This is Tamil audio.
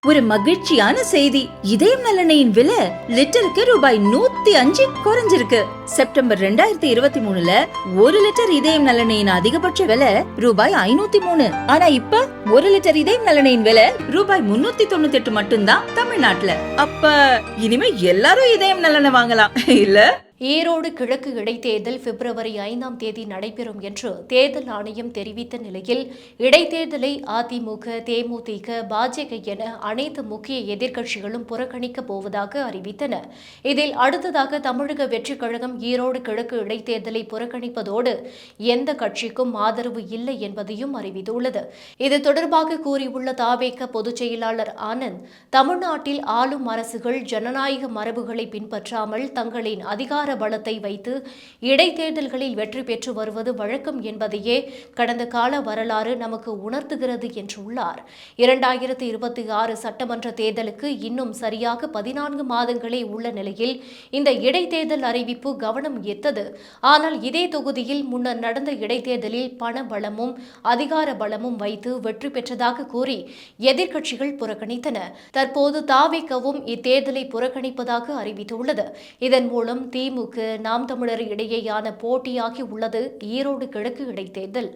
ஒரு மகிழ்ச்சியான செய்தி. இதயம் நலனையின் விலை லிட்டருக்கு ரூபாய் 105 குறைஞ்சிருக்கு. செப்டம்பர் 2023ல 1 லிட்டர் இதயம் நலனையின் அதிகபட்ச விலை ரூபாய் 503. ஆனா இப்ப 1 லிட்டர் இதயம் நலனையின் விலை ரூபாய் 398 மட்டும்தான் தமிழ்நாட்டுல. அப்ப இனிமே எல்லாரும் இதயம் நலனை வாங்கலாம் இல்ல? ஈரோடு கிழக்கு இடைத்தேர்தல் பிப்ரவரி 5ஆம் தேதி நடைபெறும் என்று தேர்தல் ஆணையம் தெரிவித்த நிலையில் இடைத்தேர்தலை அதிமுக, தேமுதிக, பாஜக என அனைத்து முக்கிய எதிர்க்கட்சிகளும் புறக்கணிக்கப் போவதாக அறிவித்தன. இதில் அடுத்ததாக தமிழக வெற்றிக் கழகம் ஈரோடு கிழக்கு இடைத்தேர்தலை புறக்கணிப்பதோடு எந்த கட்சிக்கும் ஆதரவு இல்லை என்பதையும் அறிவித்துள்ளது. இது தொடர்பாக கூறியுள்ள தவேக பொதுச் செயலாளர் ஆனந்த், தமிழ்நாட்டில் ஆளும் அரசுகள் ஜனநாயக மரபுகளை பின்பற்றாமல் தங்களின் அதிகார பலத்தை வைத்து இடைத்தேர்தல்களில் வெற்றி பெற்று வருவது வழக்கம் என்பதையே கடந்த கால வரலாறு நமக்கு உணர்த்துகிறது என்றுள்ளார். 2026 சட்டமன்ற தேர்தலுக்கு இன்னும் சரியாக 14 மாதங்களே உள்ள நிலையில் இந்த இடைத்தேர்தல் அறிவிப்பு கவனம் ஈர்த்தது. ஆனால் இதே தொகுதியில் முன்னர் நடந்த இடைத்தேர்தலில் பண பலமும் அதிகார பலமும் வைத்து வெற்றி பெற்றதாக கூறி எதிர்க்கட்சிகள் புறக்கணித்தன. தற்போது தவேகவும் இத்தேர்தலை புறக்கணிப்பதாக அறிவித்துள்ளது. இதன் மூலம் திமுக, நாம் தமிழர் இடையேயான போட்டியாகி உள்ளது ஈரோடு கிழக்கு இடைத்தேர்தல்.